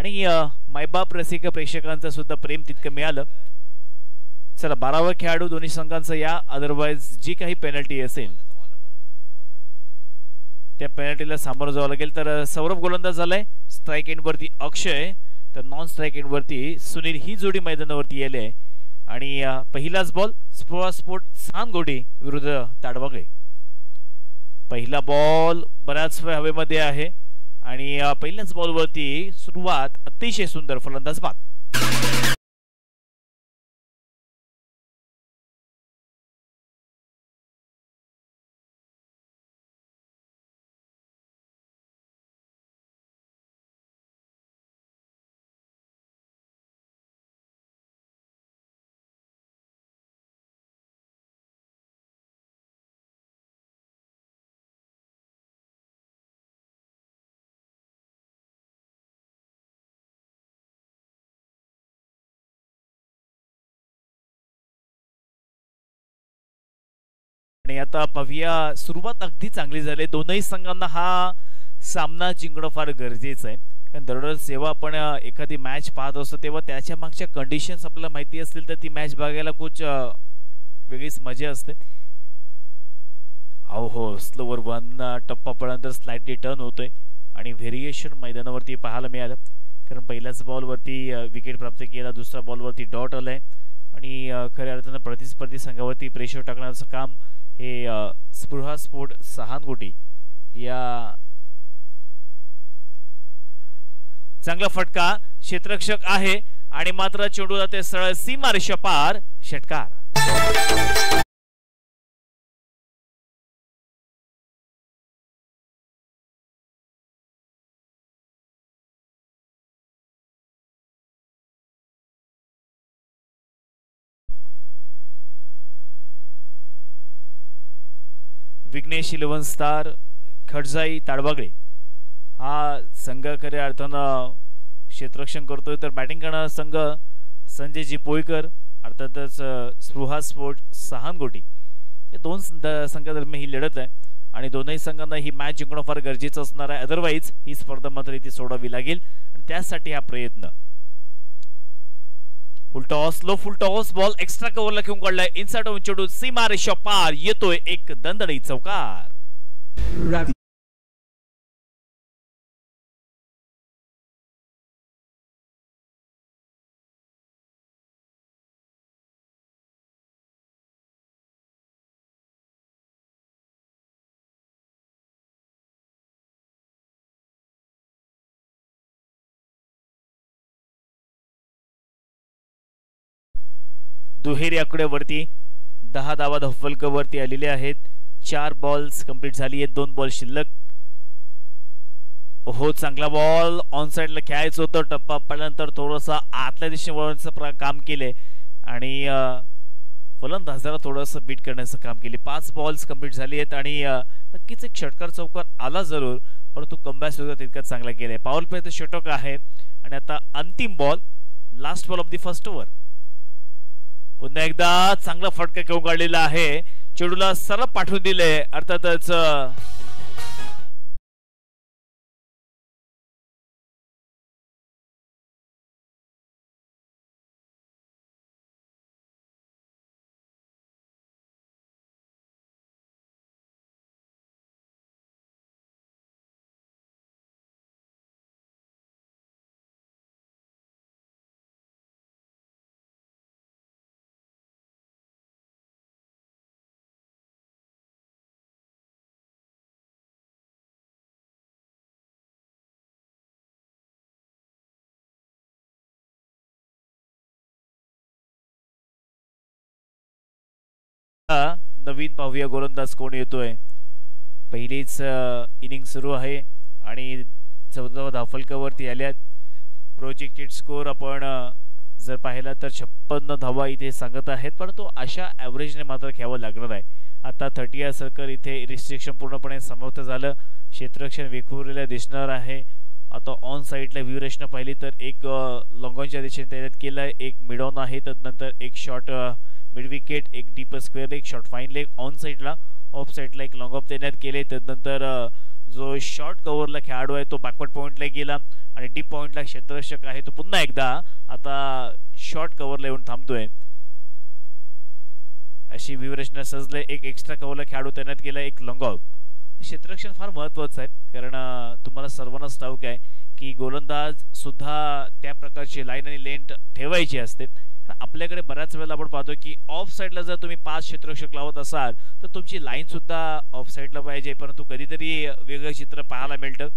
आणि मायबाप रसिक प्रेक्षकांचं सुद्धा प्रेम तितकं मिळालं. चला 12वा खेळाडू दोन्ही संघांचा या. अदरवाइज जी काही पेनल्टी असेल त्या पेनल्टीला सामोरं जावं लागेल. तर सौरभ गोलंदाज झालाय. स्ट्राईक एंड वरती अक्षय, तर नॉन स्ट्राईक एंड वरती सुनील ही जोडी मैदानावरती येले आहे. आणि पहिलाच बॉल स्पोर्ट सानगोटी विरुद्ध ताडवागळे. पहिला बॉल बराच वेळ हवेमध्ये आहे आणि पहिल्याच बॉलवरती सुरुवात अतिशय सुंदर फलंदाज बाद. आणि आता पाहूया, सुरुवात अगदी चांगली झाली. दोनही संघांना हा सामना जिंकणं फार गरजेचं आहे. कारण दररोज जेव्हा आपण एखादी मॅच पाहत असतो तेव्हा त्याच्या मागच्या कंडिशन्स आपल्याला माहिती असतील तर ती मॅच बघायला खूप वेगळीच मजा असते. हो स्लोवर वन टप्पा पडल्यानंतर स्लाइटली टर्न होतोय आणि व्हेरिएशन मैदानावरती पाहायला मिळालं. कारण पहिल्याच बॉलवरती विकेट प्राप्त केला, दुसऱ्या बॉलवरती डॉट आलाय आणि खऱ्या अर्थानं प्रतिस्पर्धी संघावरती प्रेशर टाकण्याचं काम हे स्पृहा स्पोर्ट सहानगोटी या. चांगला फटका, क्षेत्ररक्षक आहे आणि मात्र चेंडू जाते सरळ सीमारेषा पार. षटकार. विघ्नेश 11 स्टार खडजाई ताडवागळे हा संघ खऱ्या अर्थानं क्षेत्ररक्षण करतोय. तर बॅटिंग करणारा संघ संजय जी पोईकर, अर्थातच स्पृहा स्पोर्ट सहानगोटी. या दोन संघादरम्यान ही लढत आहे आणि दोनही संघांना ही मॅच जिंकणं फार गरजेचं असणार आहे. अदरवाईज ही स्पर्धा मात्र इथे सोडावी लागेल आणि त्यासाठी हा प्रयत्न. Full toss, low full toss, ball extra कव्हरला घेऊन काढलाय. इनसाइड ऑन चेंडू सीमारेषा पार येतोय. एक दणदणी चौकार. दुहेरी आकड्यावरती 10 धावा धफलकावरती आलेले आहेत. 4 बॉल्स कंप्लीट झाली आहेत, 2 बॉल शिल्लक. हो चांगला बॉल ऑन साइडला खेळायचं होतं. टप्पा पडल्यानंतर थोडंसं आतल्या दिशेने वळवण्याचं काम केले आणि फलंदाजाला थोडंसं बीट करण्याचं काम केले. 5 बॉल्स कंप्लीट झाली आहेत आणि नक्कीच एक षटकार चौकार आला जरूर, परंतु कमबॅक सुद्धा तितकाच चांगला केलाय. पॉवर प्ले षटक आहे आणि आता अंतिम ball, last ball of the first over. पुन्हा एकदा चांगला फटका घेऊन काढलेला आहे. चेंडूला सरळ पाठवून दिले. अर्थातच नवीन पाहूया गोलंदाज कोण येतोय. पहिलीच इनिंग सुरू आहे आणि 14व्या धावफलकावरती आल्यात. प्रोजेक्टेड स्कोर आपण जर पाहिला तर 56 धावा इथे सांगत आहेत, परंतु अशा ॲव्हरेजने मात्र खेळावं लागणार आहे. आता 30 सर्कल इथे रिस्ट्रिक्शन पूर्णपणे समाप्त झालं. क्षेत्ररक्षण विखुरलेलं दिसणार आहे. आता ऑन साइडला व्ह्यू रचना पाहिली तर एक लॉंगॉनच्या दिशेने तयार केलाय, एक मिड ऑन आहे, त्यानंतर एक शॉर्ट मिड विकेट, एक डीप स्क्वेअर, एक शॉर्ट फाईन लेग. ऑन साइडला ऑफ साइडला एक लॉंग ऑफ तैनात केले. त्यानंतर जो शॉर्ट कव्हरला खेळाडू आहे तो बॅकवर्ड पॉइंटला गेला आणि डीप पॉइंटला क्षेत्ररक्षक आहे तो पुन्हा एकदा आता शॉर्ट कव्हरला येऊन थांबतोय. अशी व्यूहरचना सजले. एक एक्स्ट्रा कव्हरला खेळाडू तैनात केला, एक लॉंग ऑफ. क्षेत्ररक्षण फार महत्वाचं आहे कारण तुम्हाला सर्वांनाच ठाऊक आहे की गोलंदाज सुद्धा त्या प्रकारची लाईन आणि लेंथ ठेवायची असते. आपल्याकडे बऱ्याच वेळेला आपण पाहतो की ऑफ साइडला जर तुम्ही 5 क्षेत्ररक्षक लावत असाल तर तुमची लाईन सुद्धा ऑफ साइडला पाहिजे, परंतु कधीतरी वेगळं चित्र पाहायला मिळतं.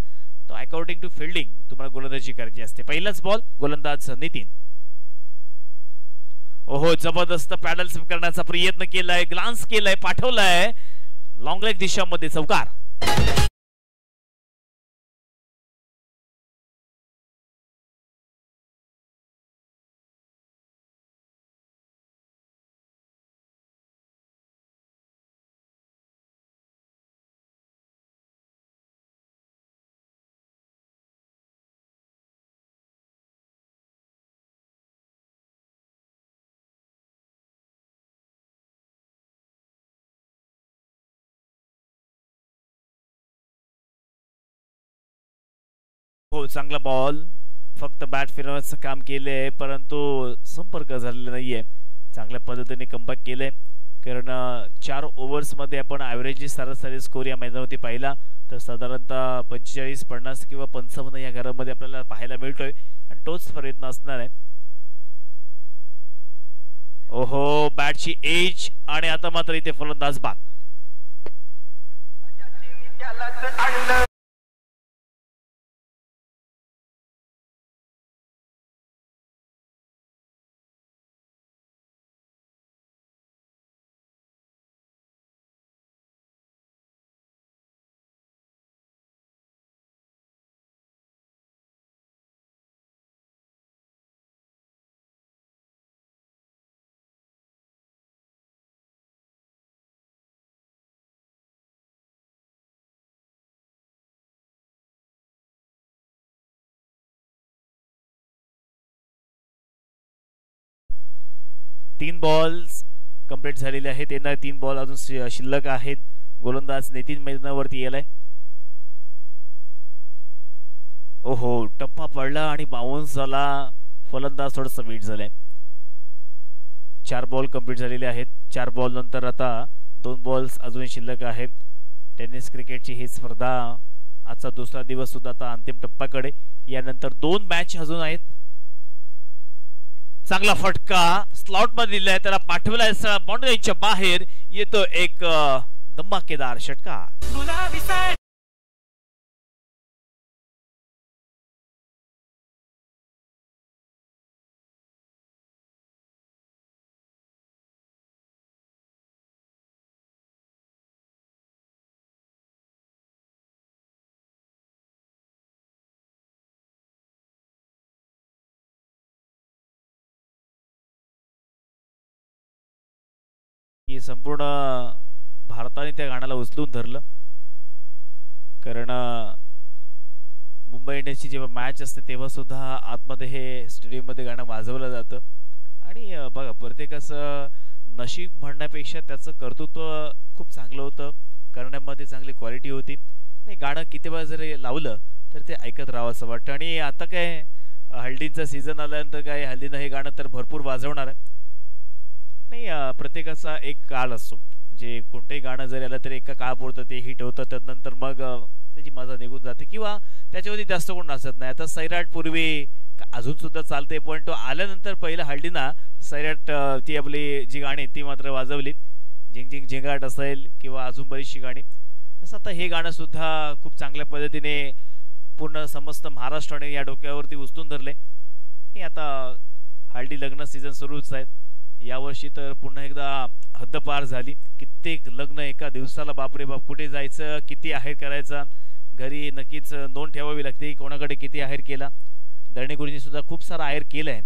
तो अकॉर्डिंग टू फिल्डिंग तुम्हाला गोलंदाजी करायची असते. पहिलाच बॉल गोलंदाज नितीन. ओहो, जबरदस्त पॅडल स्विप करण्याचा प्रयत्न केलाय, ग्लान्स केलाय, पाठवलाय लॉंग लेग दिशामध्ये, चौकार. हो, चांगला बॉल. फक्त बॅट फिरवण्याचं काम केलंय परंतु संपर्क झालेला नाहीये. चांगल्या पद्धतीने कमबॅक केलंय कारण 4 ओव्हर्स मध्ये आपण ॲव्हरेज सरासरी स्कोर या मैदानावरती पाहिला तर साधारणतः 45, 50 किंवा 55 या घरामध्ये आपल्याला पाहायला मिळतोय आणि तोच प्रयत्न असणार आहे. ओहो, बॅटची एज आणि आता मात्र इथे फलंदाज बाद. तीन बॉल्स कंप्लीट झालेले आहेत. येणारे 3 बॉल अजून शिल्लक आहेत. गोलंदाज नितीन मैदानावरती येलाय. ओहो, टप्पा पडला आणि बाउन्स झाला. फलंदाज थोडस वीट झालाय. 4 बॉल कंप्लीट झालेले आहेत. 4 बॉल नंतर आता 2 बॉल्स अजून शिल्लक आहेत. टेनिस क्रिकेटची ही स्पर्धा आजचा दुसरा दिवस सुद्धा आता अंतिम टप्प्याकडे. यानंतर 2 मॅच अजून आहेत. चांगला फटका स्लॉट मध्ये दिलाय, त्याला पाठवलाय बाउंड्रीच्या बाहेर. येतो एक धमाकेदार षटकार. संपूर्ण भारताने त्या गाण्याला उचलून धरलं कारण मुंबई इंडियन्सची जेव्हा मॅच असते तेव्हा सुद्धा आतमध्ये हे स्टेडियम मध्ये गाणं वाजवलं जातं. आणि बघा, प्रत्येकाचं नशीब म्हणण्यापेक्षा त्याचं कर्तृत्व खूप चांगलं होतं, करण्यामध्ये चांगली क्वालिटी होती. आणि गाणं किती वेळा जरी लावलं तर ते ऐकत राहावं असं वाटतं. आणि आता काय हल्दीचा सीझन आल्यानंतर काय हल्दीनं हे गाणं तर भरपूर वाजवणार आहे. नाही, प्रत्येकाचा एक काळ असतो. म्हणजे कोणतेही गाणं जरी आलं तरी एका काळापुरतं ते हिट होतं, त्यानंतर मग त्याची मजा निघून जाते किंवा त्याच्यावरती जास्त कोण नाचत नाही. आता सैराट पूर्वी अजून सुद्धा चालते पण तो आल्यानंतर पहिला हल्दीना सैराट ती आपली जी गाणी ती मात्र वाजवली. झिंग झिंग झिंगाट असेल किंवा अजून बरीचशी गाणी. तसं आता हे गाणं सुद्धा खूप चांगल्या पद्धतीने पूर्ण समस्त महाराष्ट्राने या डोक्यावरती उचलून धरले. आता हल्दी लग्न सीझन सुरूच आहे. यावर्षी तर पुन्हा एकदा हद्दपार झाली. कित्येक लग्न एका दिवसाला, बापरे बाप, कुठे जायचं, किती आहेर करायचा, घरी नक्कीच नोंद ठेवावी लागते कोणाकडे किती आहेर केला. दळणे गुरुजी सुद्धा खूप सारा आहेर केलाय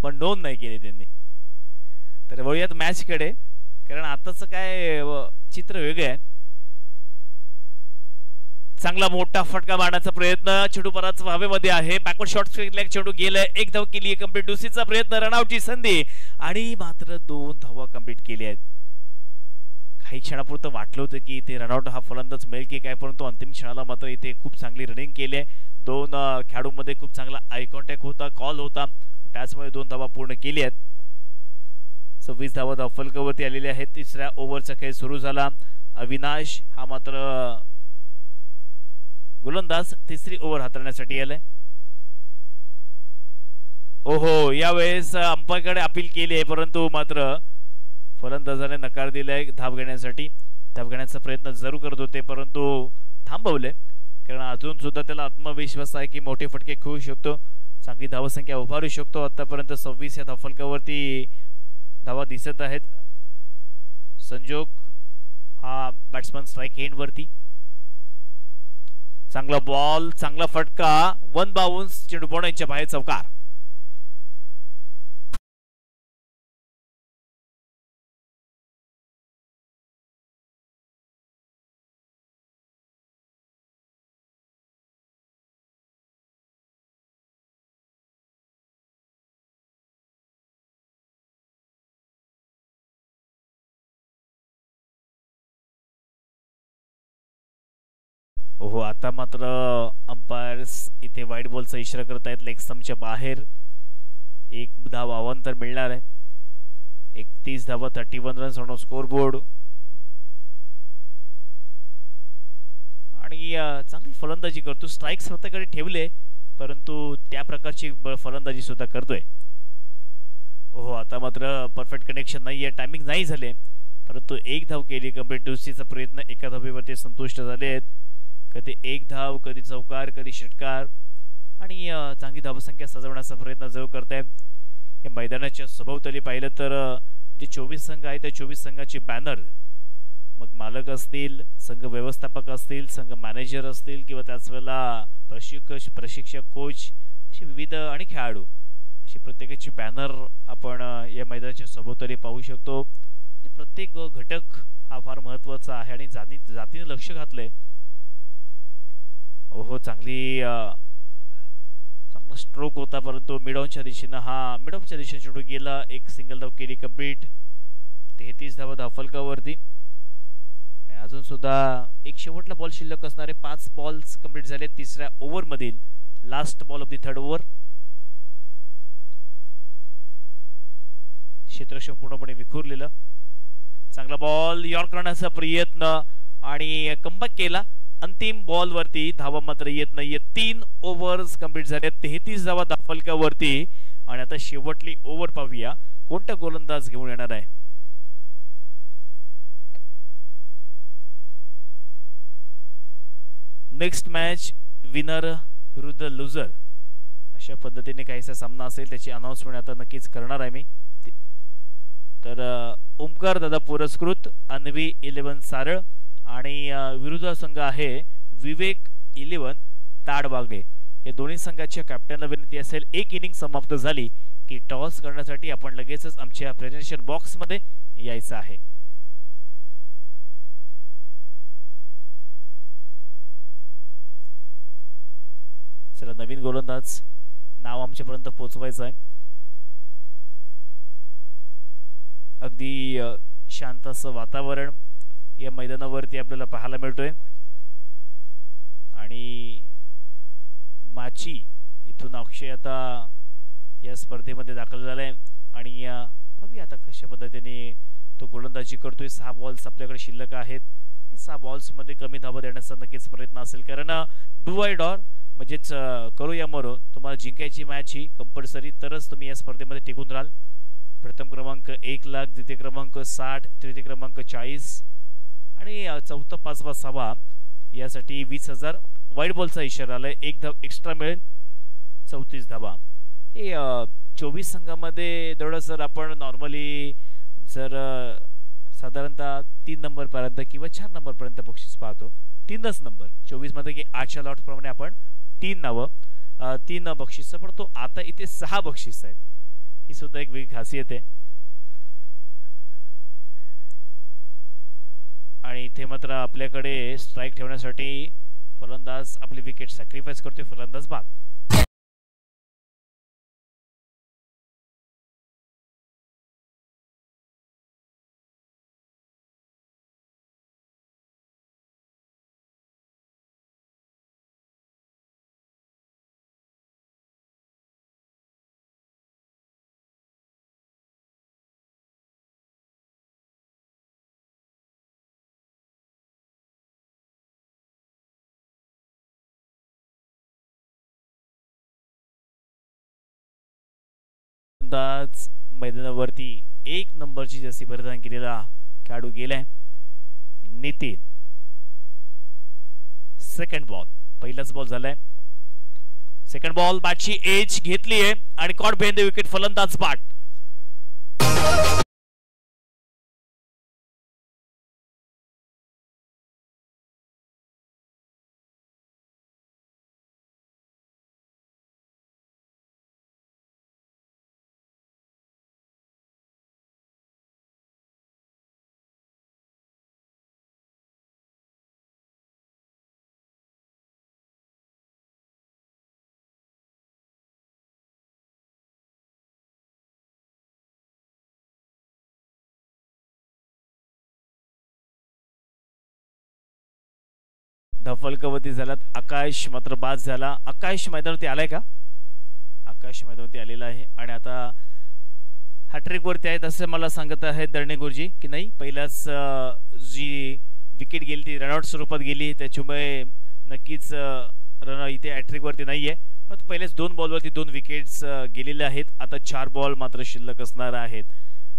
पण नोंद नाही केली त्यांनी. तर वळूयात मॅच कडे कारण आताच काय चित्र वेगळं आहे. चांगला मोठा फटका मारण्याचा प्रयत्न, चेंडू बराच हवेमध्ये आहे. बॅकवर्ड शॉट लेग चेंडू गेलाय. एक धाव केली आहे कंप्लीट. दुसरीचा प्रयत्न, रनआउटची संधी आणि मात्र 2 धावा कंप्लीट केली आहेत. काही क्षणापुरतं वाटलं होतं की इथे रनआउट हा फलंदाज मिळेल की काय, परंतु अंतिम क्षणाला मात्र इथे खूप चांगली रनिंग केली आहे. दोन खेळाडूंमध्ये खूप चांगला आय कॉन्टॅक्ट होता, कॉल होता, त्याचमुळे 2 धावा पूर्ण केली आहेत. 26 धावा धावफलकावरती आलेले आहेत. तिसऱ्या ओव्हरचा खेळ सुरू झाला. अविनाश हा मात्र गोलंदाज तिसरी ओव्हर हाताळण्यासाठी आलाय. ओहो, यावेळेस अंपायरकडे अपील केली आहे, परंतु मात्र फलंदाजाने नकार दिलाय धाव घेण्यासाठी. धाव घेण्याचा प्रयत्न जरूर करत होते, परंतु थांबवले, कारण अजून सुद्धा त्याला आत्मविश्वास आहे की मोठे फटके खेळू शकतो, चांगली धावसंख्या उभारू शकतो. आतापर्यंत 26 या धावफलकावरती धावा दिसत आहेत. संजोग हा बॅट्समन स्ट्राइक एंड वरती. चांगला बॉल, चांगला फटका, वन बाउन्स, चेंडू बोर्डाच्या बाहेर चौकार. ओहो, आता मात्र अंपायर्स इथे वाईट बॉलचा इशारा करत आहेत. लेग स्टंपच्या बाहेर 1 धाव अवांतर मिळणार आहे. 31 धावा, 31 रन्स ऑन स्कोर बोर्ड. आणि चांगली फलंदाजी करतो, स्ट्राईक स्वतःकडे ठेवले, परंतु त्या प्रकारची फलंदाजी सुद्धा करतोय. ओहो, आता मात्र परफेक्ट कनेक्शन नाहीये, टायमिंग नाही झाले, परंतु 1 धाव केली. कंप्लीट दुसरीचा प्रयत्न, एका धावेवरती संतुष्ट झाले आहेत. कधी 1 धाव, कधी चौकार, कधी षटकार, आणि चांगली धावसंख्या सजवण्याचा प्रयत्न जरूर करताय. या मैदानाच्या सभोवताली पाहिलं तर जे 24 संघ आहेत त्या 24 संघाची बॅनर, मग मालक असतील, संघ व्यवस्थापक असतील, संघ मॅनेजर असतील, किंवा त्याच वेळेला प्रशिक्षक, कोच, असे विविध आणि खेळाडू, अशी प्रत्येकाची बॅनर आपण या मैदानाच्या सभोवताली पाहू शकतो. प्रत्येक घटक हा फार महत्त्वाचा आहे आणि जातीने लक्ष घातलंय. ओहो, चांगला स्ट्रोक होता, परंतु मिडऑनच्या दिशेने चेंडू गेला. एक सिंगल धाव केली कंप्लीट. 33 धावा धावफलकावरती. अजून सुद्धा एक शेवटला बॉल शिल्लक असणारे 5 बॉल्स कंप्लीट झाले तिसऱ्या ओव्हर मधील. Last ball of the third over. क्षेत्ररक्षण पूर्णपणे विखुरलेलं. चांगला बॉल, यॉर्क करण्याचा प्रयत्न आणि कमबॅक केला. अंतिम बॉल वरती धावा मात्र येत नाहीये. 3 ओव्हर्स कंप्लीट झाले, 33 धावा धावफलकावरती. आणि आता शेवटली ओव्हर पाहूया कोणता गोलंदाज घेऊन येणार आहे. नेक्स्ट मॅच विनर विरुद्ध लुझर अशा पद्धतीने काहीसा सामना असेल, त्याची अनाउन्समेंट आता नक्कीच करणार आहे मी. तर ओमकार दादा पुरस्कृत अन्वी 11 सारळ आणि विरुद्ध संघ आहे विवेक 11 ताडबागे. हे दोन्ही संघाच्या कॅप्टनला विनंती असेल, एक इनिंग समाप्त झाली की टॉस करण्यासाठी आपण लगेचच आमच्या प्रेझेंटेशन बॉक्स मध्ये यायचं आहे. चला, नवीन गोलंदाज नाव आमच्यापर्यंत पोहोचवायचं आहे. अगदी शांत असं वातावरण या मैदानावरती आपल्याला पाहायला मिळतोय. आणि माची इथून अक्षय आता या स्पर्धेमध्ये दाखल झालाय. आणि बघूया आता कशा पद्धतीने तो गोलंदाजी करतोय. 6 बॉल्स आपल्याकडे शिल्लक आहेत. 6 बॉल्स मध्ये कमी धावा देण्याचा नक्कीच प्रयत्न असेल, कारण डू आय डॉर म्हणजेच करो या मरो, तुम्हाला जिंकायची मॅच ही कंपल्सरी, तरच तुम्ही या स्पर्धेमध्ये टिकून राहाल. प्रथम क्रमांक 1 लाख, द्वितीय क्रमांक 60, तृतीय क्रमांक 40 आणि चौथा, 5वा, 6वा यासाठी 20,000. वाईट बॉलचा इशारा आलाय. 1 धाव एक्स्ट्रा मिळेल. 34 धावा. हे 24 संघामध्ये दरड सर आपण नॉर्मली जर साधारणतः 3 नंबर पर्यंत किंवा 4 नंबर पर्यंत बक्षीस पाहतो. 3च नंबर 24 मध्ये की 8च्या लॉट प्रमाणे आपण 3 नावं 3 बक्षीस पडतो. आता इथे 6 बक्षीस आहेत. ही सुद्धा एक वेगळी खासियत आहे. आणि इथे मात्र आपल्याकडे स्ट्राइक ठेवण्यासाठी फलंदाज आपली विकेट सॅक्रिफाइस करतोय. फलंदाज बाद. अंदाज मैदानावरती 1 नंबरची जर्सी परिधान केलेला खेळाडू गेलाय नितीन. सेकंड बॉल, पहिलाच बॉल झालाय. सेकंड बॉल, बॅटची एज घेतली आहे आणि कॉट बिहाइंड द विकेट, फलंदाज बाट. धफलकावरती झालात. आकाश मात्र बाद झाला. आकाश मैदानावरती आलाय का? आकाश मैदानावरती आलेला आहे आणि आता हॅट्रिक वरती आहेत असं मला सांगत आहेत दळणे गुरुजी की नाही. पहिल्याच जी विकेट गेली ती रनआउट स्वरूपात गेली, त्याच्यामुळे नक्कीच रन इथे हॅट्रिक वरती नाहीये. पण पहिलेच 2 बॉलवरती 2 विकेट्स गेलेले आहेत. आता 4 बॉल मात्र शिल्लक असणार आहेत.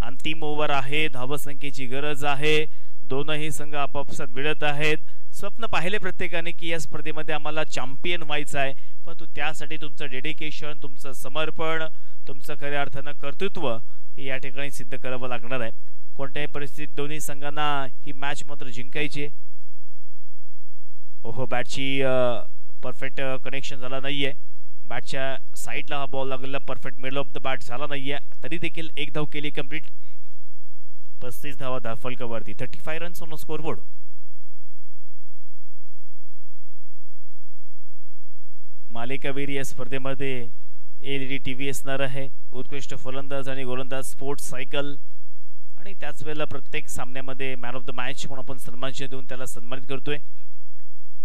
अंतिम ओव्हर आहे, धावसंख्येची गरज आहे. दोनही संघ आपापसात भिडत आहेत. स्वप्न पाहिले प्रत्येकाने की या स्पर्धेमध्ये आम्हाला चॅम्पियन व्हायचं आहे, परंतु त्यासाठी तुमचं डेडिकेशन, तुमचं समर्पण, तुमचं खऱ्या अर्थानं कर्तृत्व हे या ठिकाणी सिद्ध करावं लागणार आहे. कोणत्याही परिस्थितीत दोन्ही संघांना ही मॅच मात्र जिंकायची आहे. ओहो, बॅटची परफेक्ट कनेक्शन झाला नाहीये. बॅटच्या साईडला हा बॉल लागलेला, perfect middle of the bat झाला नाहीये. तरी देखील 1 धाव केली कंप्लीट. 35 धावा धाफलकावरती, 35 रन्स ऑन स्कोरबोर्ड. मालिकावीर या स्पर्धेमध्ये LED TV असणार आहे. उत्कृष्ट फलंदाज आणि गोलंदाज स्पोर्ट्स सायकल आणि त्याच वेळेला प्रत्येक सामन्यामध्ये मॅन ऑफ द मॅच म्हणून आपण सन्मानचिन्ह देऊन त्याला सन्मानित करतोय.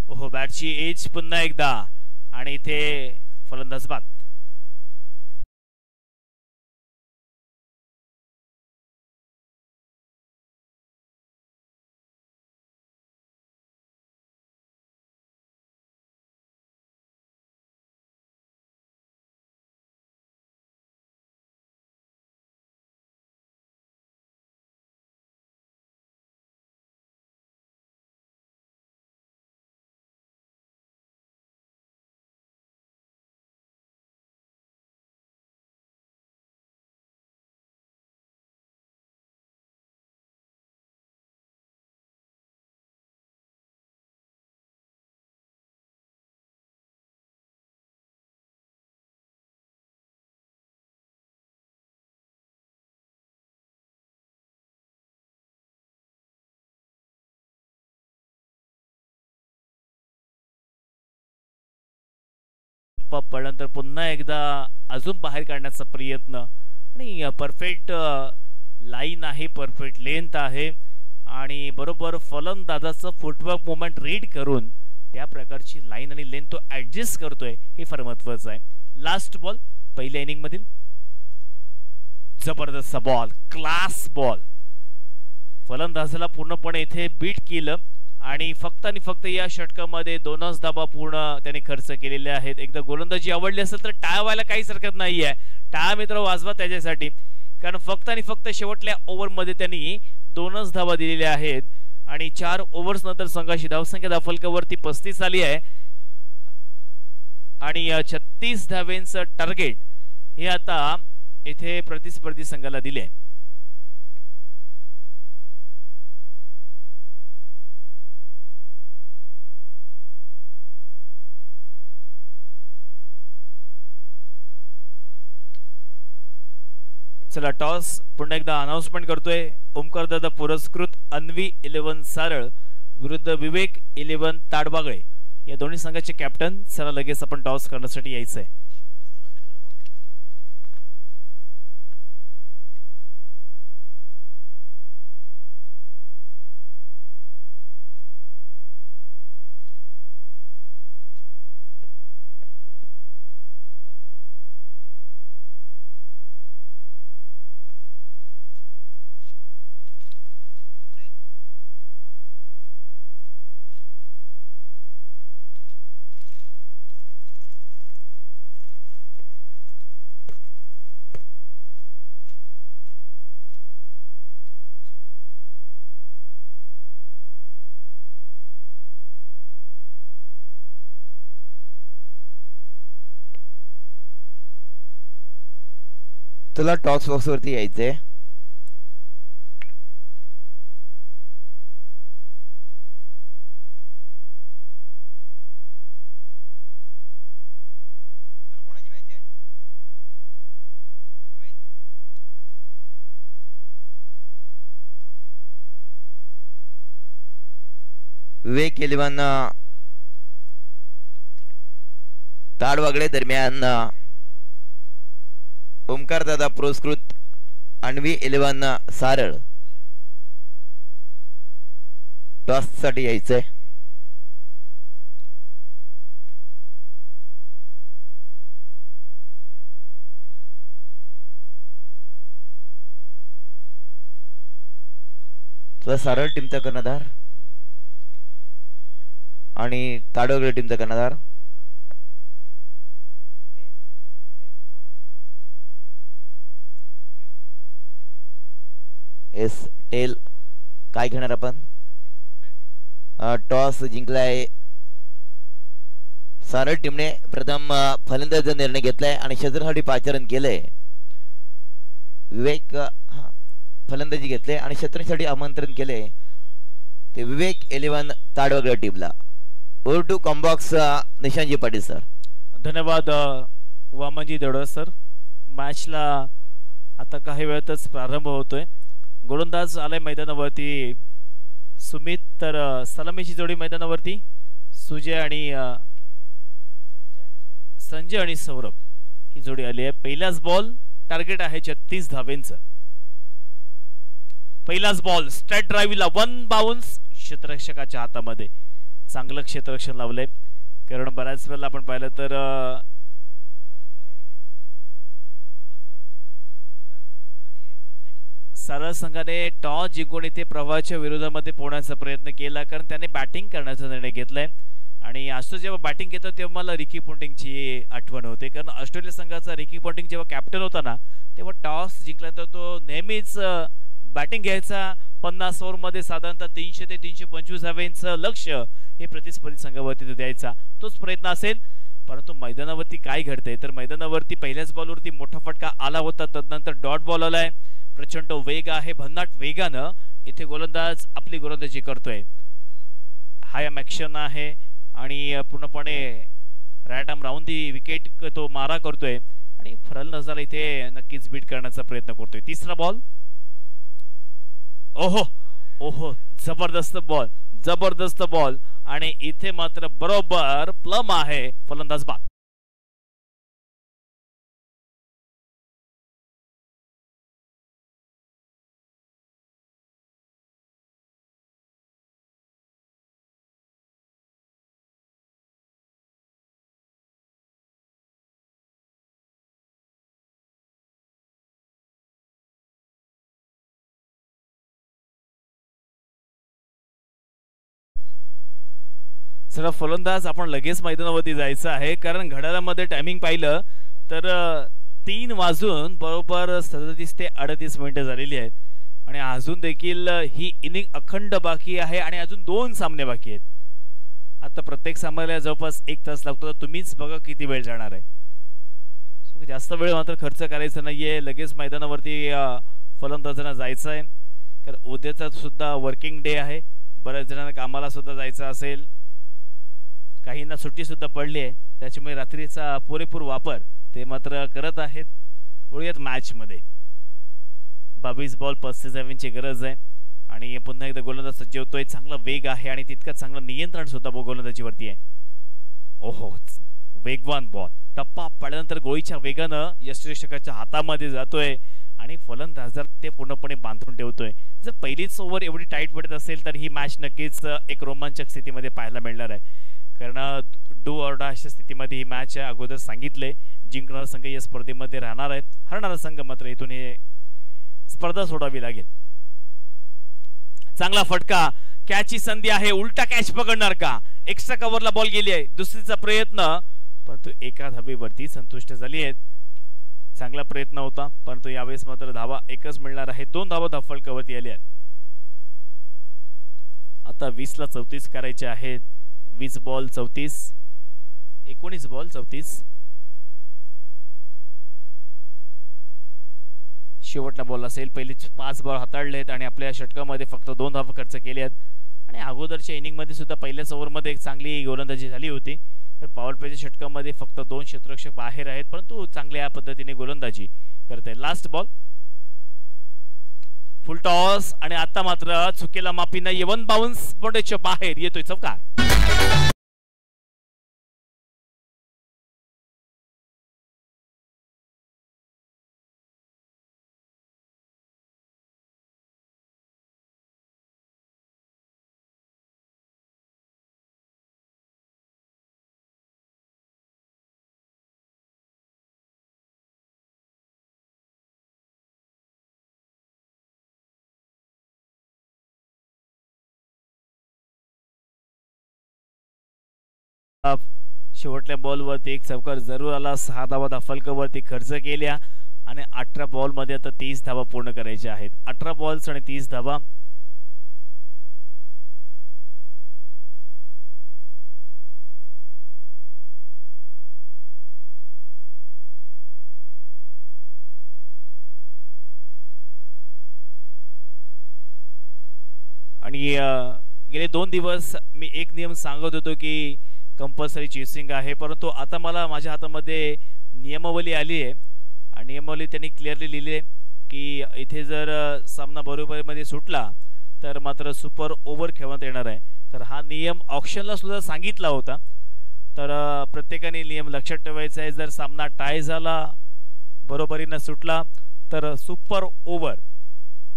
ओहो, बॅटची एज पुन्हा एकदा आणि इथे फलंदाज बाद. पडल्यानंतर पुन्हा एकदा अजून बाहेर काढण्याचा प्रयत्न आणि परफेक्ट लाईन आहे, परफेक्ट लेंथ आहे आणि बरोबर फलंदाजाचं फुटवर्क मोमेंट रीड करून त्या प्रकारची लाईन आणि लेंथ तो ऍडजस्ट करतोय, हे फार महत्वाचं आहे. लास्ट बॉल पहिल्या इनिंग मधील जबरदस्त बॉल, क्लास बॉल. फलंदाजाला पूर्णपणे इथे बीट केलं आणि फक्त या षटकामध्ये 2च धावा पूर्ण त्याने खर्च केलेले आहेत. एकदा गोलंदाजी आवडली असेल तर टाळ्या व्हायला काहीच हरकत नाहीये. टाळ्या मित्र वाजवा त्याच्यासाठी, कारण फक्त शेवटल्या ओव्हरमध्ये त्यांनी 2च धावा दिलेल्या आहेत आणि 4 ओव्हर्स नंतर संघाची धावसंख्या धाफलकावरती 35 आली आहे आणि 36 धावेंचं टार्गेट हे आता इथे प्रतिस्पर्धी संघाला दिले. चला, टॉस पुन्हा एकदा अनाउन्समेंट करतोय. ओमकार दादा पुरस्कृत अन्वी 11 सारळ विरुद्ध विवेक 11 ताडबागळे या दोन्ही संघाचे कॅप्टन. चला लगेच आपण टॉस करण्यासाठी यायचंय. तुला टॉक्स बॉक्स वरती यायचंय. विवेक 11 ताडवागडे दरम्यान ओमकार दादा पुरस्कृत अन्वी 11 सारळ. टॉस साठी यायचंय. तुला सारळ टीमचा कर्णधार आणि ताडवागडे टीमचा कर्णधार. एस टेल काय घेणार आपण. टॉस जिंकलाय सारळ टीमने. प्रथम फलंदाजीचा निर्णय घेतलाय आणि क्षेत्रासाठी पाचारण केलंय. विवेक फलंदाजी घेतले आणि क्षेत्रासाठी आमंत्रण केले ते विवेक 11 ताडवागडे टीमला. ओव्हर टू कॉम्बॉक्स निशांतजी पाटील सर. धन्यवाद वामनजी दडोळ सर. मॅचला आता काही वेळातच प्रारंभ होतोय. गोलंदाज आलाय मैदानावरती सुमित, तर सलामीची जोडी मैदानावरती सुजय आणि संजय आणि सौरभ ही जोडी आली आहे. पहिलाच बॉल, टार्गेट आहे 36 धावेंचं. पहिलाच बॉल स्ट्रेट ड्राईव्हला 1 बाउन्स क्षेत्ररक्षकाच्या हातामध्ये. चांगलं क्षेत्ररक्षण लावलंय, कारण बऱ्याच वेळेला आपण पाहिलं तर सरळ संघाने टॉस जिंकून इथे प्रवाहाच्या विरोधामध्ये पोहण्याचा प्रयत्न केला, कारण त्याने बॅटिंग करण्याचा निर्णय घेतलाय. आणि असं जेव्हा बॅटिंग घेतो तेव्हा मला रिकी पॉन्टिंगची आठवण होते, कारण ऑस्ट्रेलिया संघाचा रिकी पॉन्टिंग जेव्हा कॅप्टन होता ना, तेव्हा टॉस जिंकल्यानंतर तो नेहमीच बॅटिंग घ्यायचा. 50 ओव्हरमध्ये साधारणतः 300 ते 325 धावेंचं लक्ष हे प्रतिस्पर्धी संघावरती तो द्यायचा. तोच प्रयत्न असेल. परंतु मैदानावरती काय घडतंय तर मैदानावरती पहिल्याच बॉलवरती मोठा फटका आला होता, तदनंतर डॉट बॉल आलाय. प्रचंड वेग आहे, भन्नाट वेगानं इथे गोलंदाज आपली गोलंदाजी करतोय. हाय ॲक्शन आहे आणि पूर्णपणे right arm round the wicket तो मारा करतोय आणि फलंदाजाला इथे नक्कीच बीट करण्याचा प्रयत्न करतोय. तिसरा बॉल. ओहो ओहो, जबरदस्त बॉल, जबरदस्त बॉल आणि इथे मात्र बरोबर प्लम आहे फलंदाज बाद. सर फलंदाज आपण लगेच मैदानावरती जायचं आहे, कारण घड्याळामध्ये टायमिंग पाहिलं तर 3 वाजून बरोबर 37 ते 38 मिनिटं झालेली आहेत आणि अजून देखील ही इनिंग अखंड बाकी आहे आणि अजून 2 सामने बाकी आहेत. आता प्रत्येक सामन्याला जवळपास 1 तास लागतो, तर तुम्हीच बघा किती वेळ जाणार आहे. जास्त वेळ मात्र खर्च करायचा नाहीये. लगेच मैदानावरती फलंदाजांना जायचं आहे, कारण उद्याचा सुद्धा वर्किंग डे आहे. बऱ्याच जणांना कामाला सुद्धा जायचं असेल, काहींना सुट्टी सुद्धा पडली आहे, त्याच्यामुळे रात्रीचा पुरेपूर वापर ते मात्र करत आहेत. वळूयात मॅच मध्ये. 22 बॉल 35 धावांची गरज आहे आणि पुन्हा एकदा गोलंदाज सज्ज होतोय. चांगला वेग आहे आणि तितकंच चांगलं नियंत्रण सुद्धा गोलंदाजीवरती आहे. ओहो, वेगवान बॉल टप्पा पडल्यानंतर गोळीच्या वेगानं यष्टिरक्षकाच्या हातामध्ये जातोय आणि फलंदाज ते पूर्णपणे बांधून ठेवतोय. जर पहिलीच ओव्हर एवढी टाईट पडत असेल तर ही मॅच नक्कीच एक रोमांचक स्थितीमध्ये पाहायला मिळणार आहे, कारण डू ऑर डाय अशा स्थितीमध्ये ही मॅच अगोदर सांगितले. जिंकणारा संघ या स्पर्धेमध्ये राहणार आहे, हरणारा संघ मात्र इथून हे स्पर्धा सोडावी लागेल. चांगला फटका, कॅचची संधी आहे. उलटा कॅच पकडणार का? एक्स्ट्रा कव्हरला बॉल गेली आहे. दुसरीचा प्रयत्न, परंतु एका धावेवरती संतुष्ट झाली आहेत. चांगला प्रयत्न होता, परंतु यावेळेस मात्र धावा एकच मिळणार आहे. 2 धावा धाफळकावरती आल्या आहेत. आता 20 ला 34 करायचे आहेत. 20 बॉल 34, 19 बॉल 34. शेवटला बॉल असेल. पहिले 5 बॉल हाताळलेत आणि आपल्या षटकामध्ये फक्त 2 धावा खर्च केल्या आहेत आणि अगोदरच्या इनिंगमध्ये सुद्धा पहिल्याच ओव्हरमध्ये एक चांगली गोलंदाजी झाली होती. तर पॉवर प्लेच्या षटकामध्ये फक्त 2 क्षेत्ररक्षक बाहेर आहेत, परंतु चांगल्या पद्धतीने गोलंदाजी करत आहे. लास्ट बॉल, फुल टॉस आणि आता मात्र चुकीला माफी नाही. 1 बाउन्स बॉन्डेच्या बाहेर येतोय चौकार. शेवटल्या बॉलवरती एक चौकार जरूर आला. 6 धावा धाफलकावरती खर्च केल्या आणि 18 बॉलमध्ये आता 30 धावा पूर्ण करायच्या आहेत. 18 बॉल्स आणि 30 धावा. आणि गेले 2 दिवस मी एक नियम सांगत होतो की कंपल्सरी चेसिंग आहे, परंतु आता मला माझ्या हातामध्ये नियमावली आली आहे आणि नियमावली त्यांनी क्लिअरली लिहिली आहे की इथे जर सामना बरोबरीमध्ये सुटला तर मात्र सुपर ओव्हर खेळवण्यात येणार आहे. तर हा नियम ऑप्शनला सुद्धा सांगितला होता. तर प्रत्येकाने नियम लक्षात ठेवायचा आहे. जर सामना टाय झाला, बरोबरीनं सुटला तर सुपर ओव्हर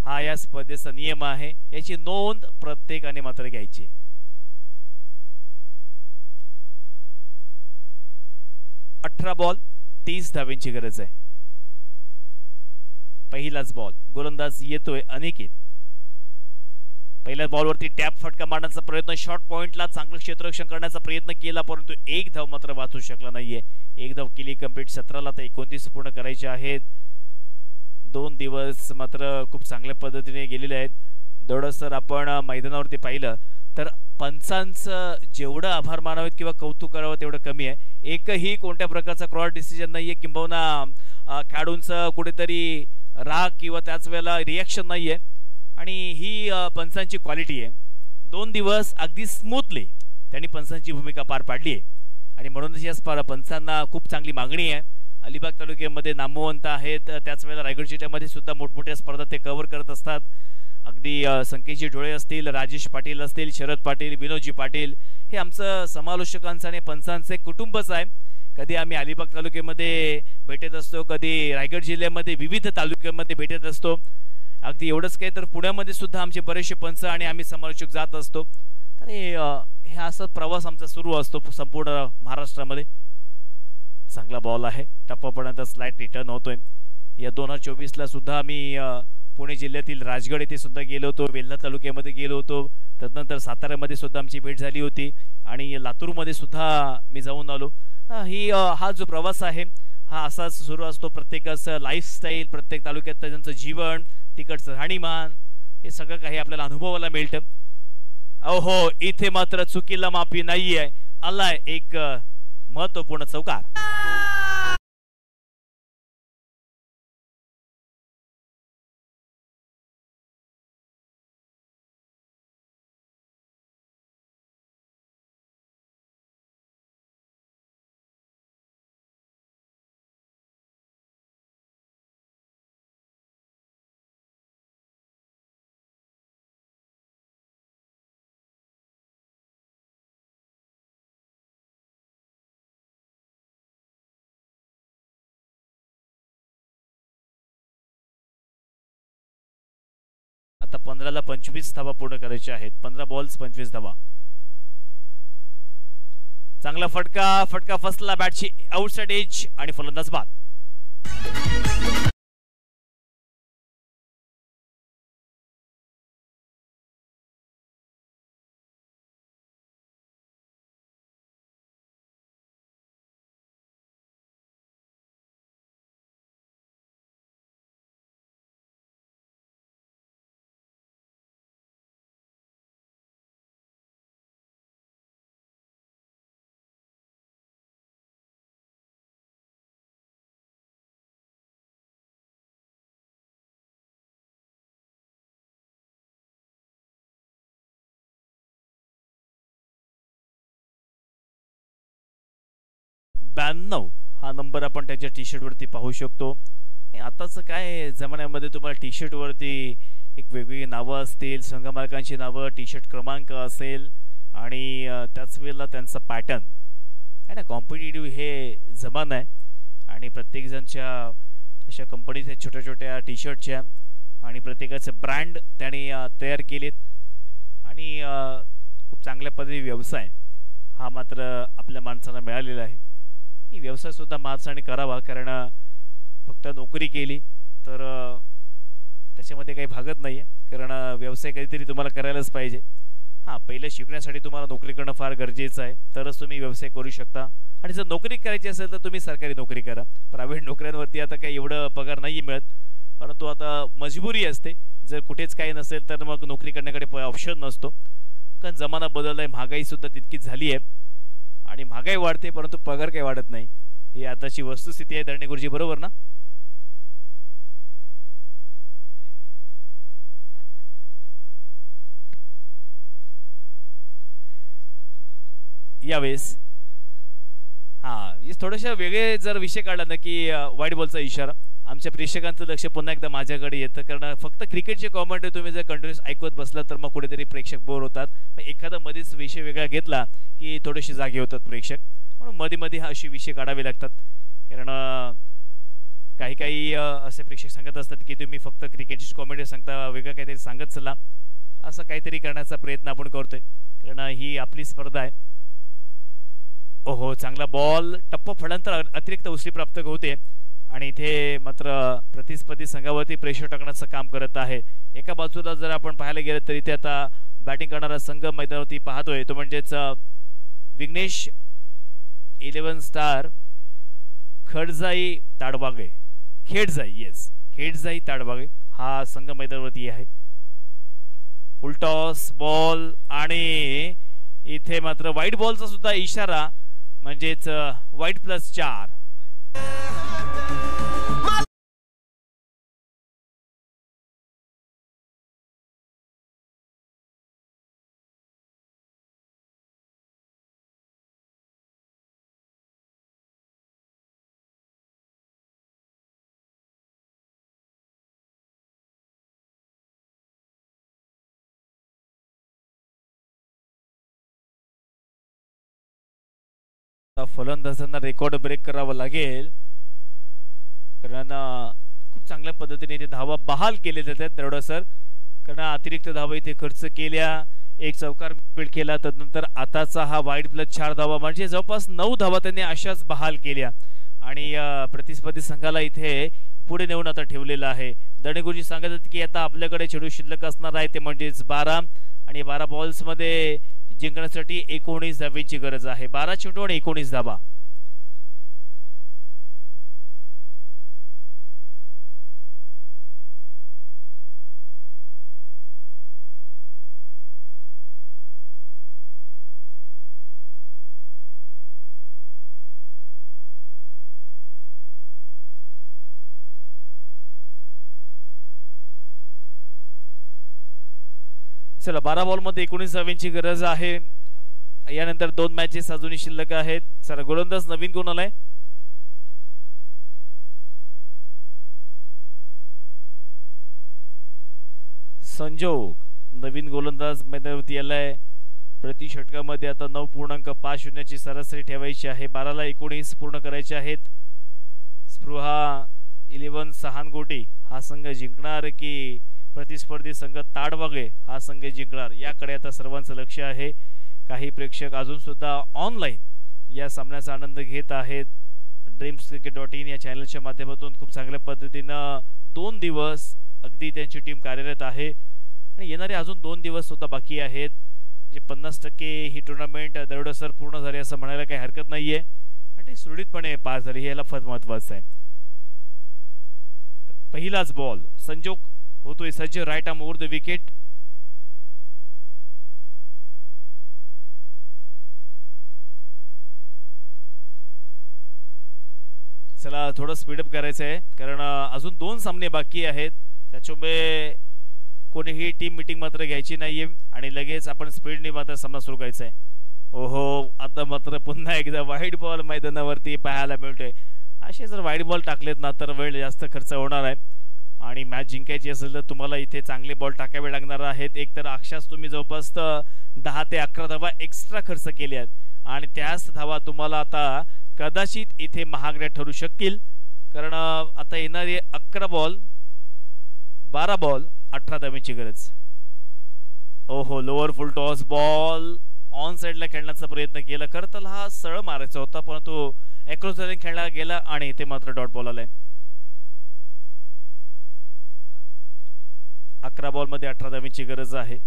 हा या स्पर्धेचा नियम आहे. याची नोंद प्रत्येकाने मात्र घ्यायची. अठरा बॉल 30 धाव्यांची गरज आहे. पहिलाच बॉल, गोलंदाज येतोय अनिकेत. पहिल्या बॉलवरती टॅप फटका मारण्याचा प्रयत्न, शॉर्ट पॉइंटला चांगलं क्षेत्ररक्षण करण्याचा प्रयत्न केला, परंतु एक धाव मात्र वाचू शकला नाहीये. एक धाव केली कंप्लीट. 17 तर 29 पूर्ण करायचे आहेत. 2 दिवस मात्र खूप चांगल्या पद्धतीने गेलेले आहेत. थोडंसं जर आपण मैदानावरती पाहिलं तर पंचांचं जेवढं आभार मानावेत किंवा कौतुक करावं तेवढं कमी आहे. एकही कोणत्या प्रकारचा क्रॉस डिसिजन नाहीये, किंबहुना खेळाडूंचं कुठेतरी राग किंवा त्याच वेळेला रिॲक्शन नाहीये आणि ही पंचांची क्वालिटी आहे. 2 दिवस अगदी स्मूथली त्यांनी पंचांची भूमिका पार पाडली आहे आणि म्हणूनच या पंचांना खूप चांगली मागणी आहे. अलिबाग तालुक्यामध्ये नामवंत आहेत, त्याच वेळेला रायगड जिल्ह्यामध्ये सुद्धा मोठमोठ्या स्पर्धा ते कव्हर करत असतात. अगदी संकेतजी ढोळे असतील, राजेश पाटील असतील, शरद पाटील, विनोदजी पाटील, हे आमचं समालोचकांचं आणि पंचांचे कुटुंबच आहे. कधी आम्ही अलिबाग तालुक्यामध्ये भेटत असतो, कधी रायगड जिल्ह्यामध्ये विविध तालुक्यांमध्ये भेटत असतो. अगदी एवढंच काय तर पुण्यामध्ये सुद्धा आमचे बरेचसे पंच आणि आम्ही समालोचक जात असतो. तर हे असा प्रवास आमचा सुरू असतो संपूर्ण महाराष्ट्रामध्ये. चांगला बॉल आहे, टप्पापर्यंत स्लाइट रिटर्न होतोय. या 2024 ला सुद्धा आम्ही पुणे जिल्ह्यातील राजगड येथे सुद्धा गेलो होतो, वेल्हा तालुक्यामध्ये गेलो होतो, तदनंतर साताऱ्यामध्ये सुद्धा आमची भेट झाली होती आणि लातूरमध्ये सुद्धा मी जाऊन आलो. हा जो प्रवास आहे हा असाच सुरू असतो. प्रत्येकाचं लाईफस्टाईल, प्रत्येक तालुक्यात त्यांचं जीवन, तिकडचं राहणीमान, हे सगळं काही आपल्याला अनुभवायला मिळतं. अहो, इथे मात्र चुकीला माफी नाहीये. आलाय एक महत्वपूर्ण चौकार. आता 15 ला 25 धावा पूर्ण करायच्या आहेत. 15 बॉल्स 25 धावा. चांगला फटका फसला बॅटची आउटसाइड एज आणि फलंदाज बाद. 92 हा नंबर आपण त्याच्या टी शर्ट वरती पाहू शकतो. आताच काय जमान्यामध्ये तुम्हाला टी शर्ट वरती एक वेगवेगळी नावं असतील, संघमालकांची नावं, टी शर्ट क्रमांक असेल आणि त्याच वेळेला त्यांचा पॅटर्न आहे ना. कॉम्पिटिटिव्ह हे जमाना आहे आणि प्रत्येकजणच्या अशा कंपनीच्या छोट्या छोट्या टी शर्टच्या आणि प्रत्येकाचे ब्रँड त्यांनी तयार केलेत आणि खूप चांगल्या पद्धती व्यवसाय हा मात्र आपल्या माणसाला मिळालेला आहे. ही व्यवसाय सुद्धा माणसाने करावा, कारण फक्त नोकरी केली तर त्याच्यामध्ये काही भागत नाही आहे, कारण व्यवसाय कधीतरी तुम्हाला करायलाच पाहिजे. हां, पहिलं शिकण्यासाठी तुम्हाला नोकरी करणं फार गरजेचं आहे, तरच तुम्ही व्यवसाय करू शकता. आणि जर नोकरी करायची असेल तर तुम्ही सरकारी नोकरी करा. प्रायव्हेट नोकऱ्यांवरती आता काही एवढं पगार नाही मिळत, परंतु आता मजबुरी असते. जर कुठेच काही नसेल तर मग नोकरी करण्याकडे ऑप्शन नसतो, कारण जमाना बदललाय, महागाई सुद्धा तितकीच झाली आहे आणि महागाई वाढते परंतु पगार काही वाढत नाही. ही आताची वस्तुस्थिती आहे. दर्णे गुरुजी, बरोबर ना? यावेळेस थोडेसे वेगळे जर विषय काढला ना की वाईट बॉलचा इशारा, आमच्या प्रेक्षकांचं लक्ष पुन्हा एकदा माझ्याकडे येतं, कारण फक्त क्रिकेटचे कॉमेंट्री तुम्ही जर कंटिन्यूस ऐकवत बसला तर मग कुठेतरी प्रेक्षक बोर होतात. एखादा मध्येच विषय वेगळा घेतला की थोडेसे जागे होतात प्रेक्षक, म्हणून मध्ये मध्ये हा असे विषय काढावे लागतात. कारण काही काही असे प्रेक्षक सांगत असतात की तुम्ही फक्त क्रिकेटचीच कॉमेंट्री सांगता, वेगळं काहीतरी सांगत चला. असं काहीतरी करण्याचा प्रयत्न आपण करतोय, कारण ही आपली स्पर्धा आहे. ओहो, चांगला बॉल, टप्प फळांतर अतिरिक्त उसळी प्राप्त होते आणि इथे मात्र प्रतिस्पर्धी संघावरती प्रेशर टाकण्याचं काम करत आहे. एका बाजूला जर आपण पाहायला गेलं तर इथे आता बॅटिंग करणारा संघ मैदानावरती पाहतोय, तो म्हणजेच विघ्नेश 11 स्टार खडजाई ताडबागे, खेडजाई ताडबागे हा संघ मैदानावरती आहे. फुलटॉस बॉल आणि इथे मात्र व्हाईट बॉलचा सुद्धा इशारा, म्हणजेच व्हाईट +4. फलंदाजांना रेकॉर्ड ब्रेक करावं लागेल, कारण खूप चांगल्या पद्धतीने इथे धावा बहाल केले जातात दरोडा सर, कारण अतिरिक्त धावा इथे खर्च केल्या, एक चौकार फील्ड केला, तदनंतर आताचा हा वाईड +4 धावा, म्हणजे जवळपास 9 धावा त्यांनी अशाच बहाल केल्या आणि प्रतिस्पर्धी संघाला इथे पुढे नेऊन आता ठेवलेलं आहे. दर्णे गुरुजी सांगत आहेत की आता आपल्याकडे चेंडू शिल्लक असणार आहे ते म्हणजेच 12 आणि 12 बॉल्स मध्ये जिंकण्यासाठी 19 धावेची गरज आहे. 12 चेंडू आणि 19 धावा. चला, 12 बॉल मध्ये 19 धावांची गरज आहे. यानंतर 2 मॅचेस अजूनही शिल्लक आहेत. चला, गोलंदाज नवीन कोण आलाय? संजोग नवीन गोलंदाज मैदानावरती आलाय. प्रति षटकामध्ये आता 9.50 ची सरासरी ठेवायची आहे. 12ला 19 पूर्ण करायचे आहेत. स्पृहा 11 सहानगोटी हा संघ जिंकणार की प्रतिस्पर्धी संघ ताडबागे हा संघ जिंकणार, याकडे आता सर्वांचं लक्ष आहे. काही प्रेक्षक अजून सुद्धा ऑनलाईन या सामन्याचा आनंद घेत आहेत. dreamscricket.in या चॅनलच्या माध्यमातून खूप चांगल्या पद्धतीनं 2 दिवस अगदी त्यांची टीम कार्यरत आहे आणि येणारे अजून 2 दिवस सुद्धा बाकी आहेत. जे 50% ही टुर्नामेंट दरोडेसर पूर्ण झाली असं म्हणायला काही हरकत नाहीये आणि ती सुरळीतपणे पार झाली, याला फार महत्त्वाचं आहे. पहिलाच बॉल, संजोग होतोय सज्ज, right arm over the wicket. चला, थोडं स्पीडअप करायचं आहे कारण अजून 2 सामने बाकी आहेत. त्याच्यामुळे कोणीही टीम मीटिंग मात्र घ्यायची नाहीये आणि लगेच आपण स्पीडने मात्र सामना सुरू करायचा आहे. ओहो, आता मात्र पुन्हा एकदा व्हाईट बॉल मैदानावरती पाहायला मिळतोय. असे जर व्हाईट बॉल टाकलेत ना तर वेळ जास्त खर्च होणार आहे आणि मॅच जिंकायची असेल तर तुम्हाला इथे चांगले बॉल टाकावे लागणार आहेत. एक तर अक्षाच तुम्ही जवळपास 10 ते 11 धावा एक्स्ट्रा खर्च केले आहेत आणि त्याच धावा तुम्हाला आता कदाचित इथे महागड्या ठरू शकतील. कारण आता येणारे 11 बॉल 12 बॉल 18 धाव्यांची गरज. ओहो, lower full toss ball on साइडला खेळण्याचा प्रयत्न केला. खरं तर हा सरळ मारायचा होता परंतु अक्रॉस द लाईन खेळला गेला आणि इथे मात्र डॉट बॉल आलाय. 11 बॉल मध्ये 18 धावींची गरज आहे.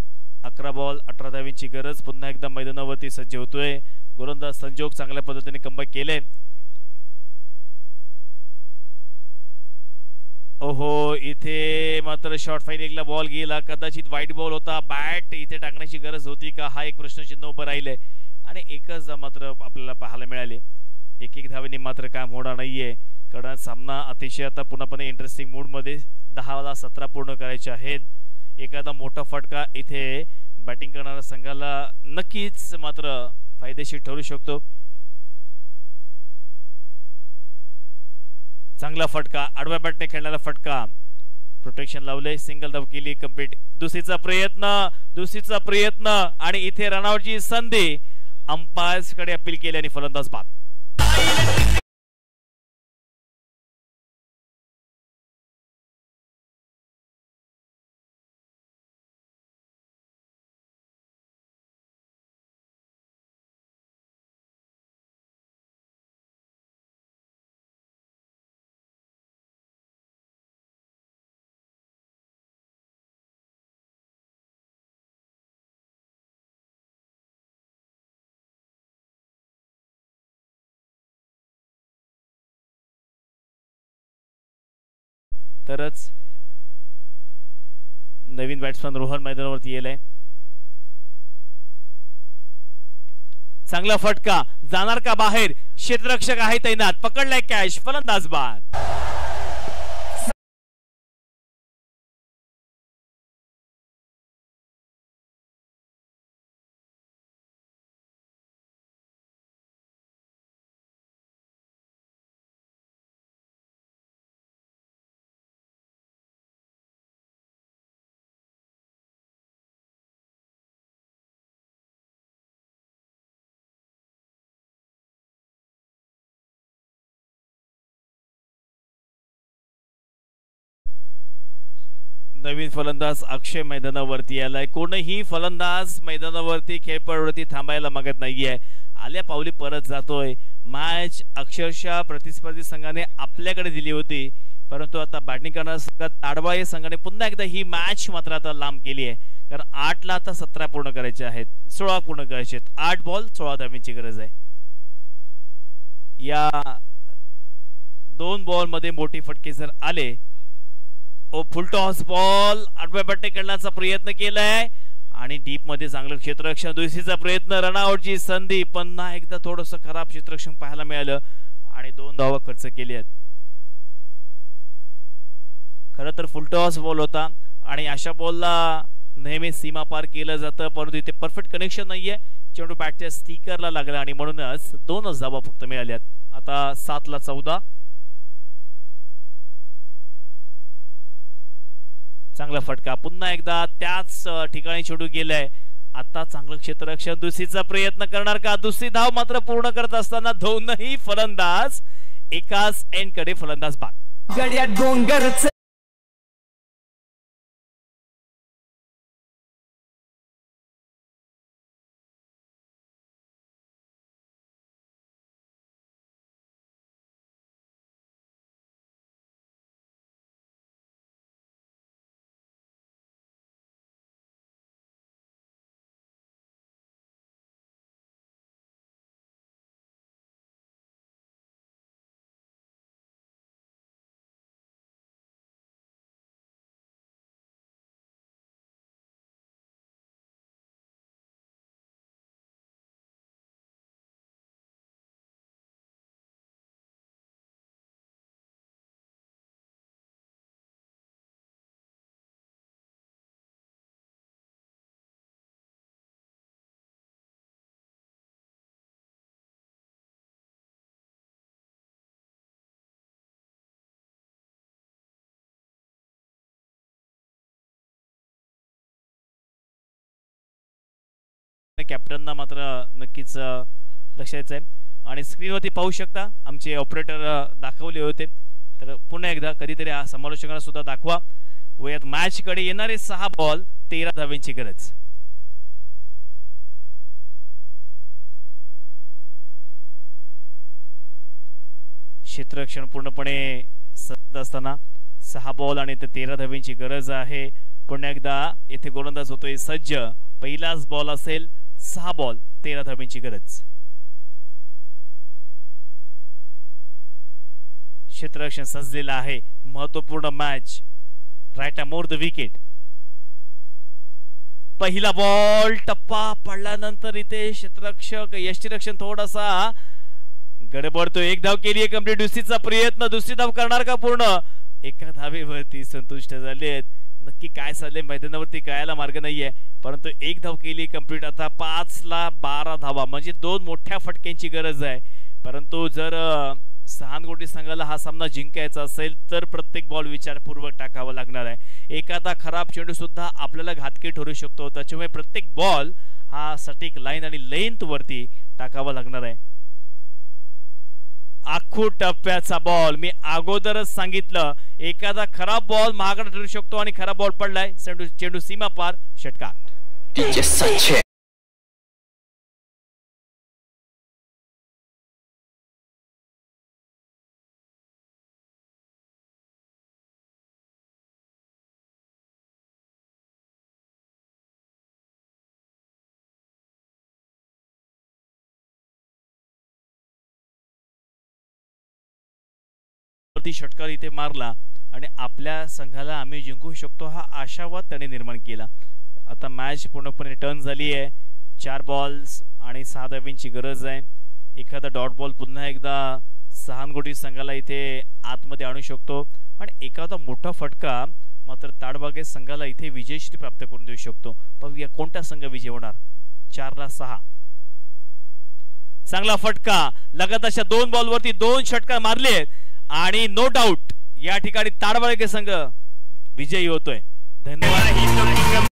11 बॉल 18 धावींची गरज. पुन्हा एकदा मैदानावरती सज्ज होतोय गोलंदाज संजोग. चांगल्या पद्धतीने कमबॅक केले. ओहो, इथे मात्र शॉर्ट फायरिंगला बॉल गेला. कदाचित वाईट बॉल होता. बॅट इथे टाकण्याची गरज होती का हा एक प्रश्नचिन्ह उभं राहिलंय आणि एकच मात्र आपल्याला पाहायला मिळाले. एक धावेने मात्र काम होणार नाहीये कारण सामना अतिशय आता पुन्हा इंटरेस्टिंग मूड मध्ये 10ला 17 पूर्ण करायचे आहेत. एखादा मोठा फटका इथे बॅटिंग करणाऱ्या संघाला नक्कीच मात्र फायदेशीर ठरू शकतो. चांगला फटका, आडव्या बॅटने खेळणारा फटका, प्रोटेक्शन लावले. सिंगल धाव केली कंप्लीट. दुसरीचा प्रयत्न आणि इथे रनआउटची संधी. अंपायर्स कडे अपील केली आणि फलंदाज बाद. तरच नवीन बॅट्समन रोहन मैदानावरती येलाय. चांगला फटका जाणार का बाहेर. क्षेत्ररक्षक आहे तैनात. पकडलाय कॅच. फलंदाज बाद. नवीन फलंदाज अक्षय मैदानावरती आलाय. कोणीही फलंदाज मैदानावरती खेळपळवरती थांबायला मागत नाहीये. आल्या पावली परत जातोय. मॅच अक्षरशः प्रतिस्पर्धी संघाने आपल्याकडे दिली होती परंतु आता बॅटिंग करणाऱ्या संघात ताडवाळे संघाने पुन्हा एकदा ही मॅच मात्र आता लांब केली आहे. कारण 8ला आता 17 पूर्ण करायचे आहेत. 16 पूर्ण करायचे आहेत. 8 बॉल 16 धाव्यांची गरज आहे. या 2 बॉल मध्ये मोठी फटके जर आले. ओ, फुल टॉस बॉल आडव्या बॅटने खेळण्याचा प्रयत्न केलाय आणि डीप मध्ये चांगलं क्षेत्ररक्षण. दुसरीचा प्रयत्न. रनआउटची संधी. पुन्हा एकदा थोडंसं खराब क्षेत्ररक्षण पाहायला मिळालं आणि 2 धावा खर्च केली आहेत. खरं तर फुल टॉस बॉल होता आणि अशा बॉलला नेहमी सीमा पार केलं जातं परंतु इथे परफेक्ट कनेक्शन नाहीये. चेंडू बॅटच्या स्टिकरला लागला आणि म्हणूनच 2च धावा फक्त मिळाल्यात. आता 7ला 14. चांगला फटका. पुन्हा एकदा त्याच ठिकाणी चेंडू गेलाय. आता चांगलं क्षेत्ररक्षण. दुसरीचा प्रयत्न करणार का. दुसरी धाव मात्र पूर्ण करत असताना दोनही फलंदाज एकाच एंड कडे. फलंदाज बाद. कॅप्टनना मात्र नक्कीच लक्ष द्यायचं आहे. आणि स्क्रीनवरती पाहू शकता आमचे ऑपरेटर दाखवले होते, तर पुन्हा एकदा कधीतरी समालोचकांना सुद्धा दाखवा. वयात मॅच कडे येणारे 6 बॉल 13 धावांची गरज. क्षेत्ररक्षण पूर्णपणे सतत असताना 6 बॉल आणि 13 धावांची गरज आहे. पुन्हा एकदा येथे गोलंदाज होतोय सज्ज. पहिलाच बॉल असेल, 6 बॉल 13 धावांची गरज. क्षेत्ररक्षण सजलेलं आहे. महत्वपूर्ण match. Right more the wicket. पहिला बॉल टप्पा पडल्यानंतर इथे क्षेत्ररक्षक यष्टीरक्षण थोडासा गडबडतो. एक धाव केली आहे कंप्लीट. दुसरीचा प्रयत्न, दुसरी धाव करणार का पूर्ण? एका धावेवरती संतुष्ट झालेत. नक्की काय चालले मैदानावरती कळायला मार्ग नाहीये, परंतु एक धाव केली कंप्लीट. आता 5 ला 12 धावा म्हणजे 2 मोठ्या फटक्यांची गरज आहे. परंतु जर सहानगोटी संघाला हा सामना जिंकायचा असेल तर प्रत्येक बॉल विचारपूर्वक टाकावा लागणार आहे. एखादा खराब चेंडू सुद्धा आपल्याला घातकी ठरू शकतो, त्याच्यामुळे प्रत्येक बॉल हा सटीक लाईन आणि लेंथ वरती टाकावा लागणार आहे. आखू टप्प्याचा बॉल. मी अगोदरच सांगितलं एखादा खराब बॉल महागडा ठरू शकतो आणि खराब बॉल पडलाय. चेंडू सीमा पार. षटकार. षटकार इथे मारला आणि आपल्या संघाला आम्ही जिंकू शकतो हा आशावाद त्याने निर्माण केला. आता मॅच पूर्णपणे टर्न झाली आहे. 4 बॉल्स आणि 6 धावांची गरज आहे. एखादा डॉट बॉल पुन्हा एकदा सहानगोटी संघाला इथे आतमध्ये आणू शकतो आणि एखादा मोठा फटका मात्र ताडबागे संघाला इथे विजयश्री प्राप्त करून देऊ शकतो. पाहूया कोणता संघ विजय होणार. 4 ला 6. चांगला फटका. लगातार अशा 2 बॉलवरती 2 षटकार मारलेत आणि नो डाऊट या ठिकाणी ताडबागे संघ विजयी होतोय. धन्यवाद.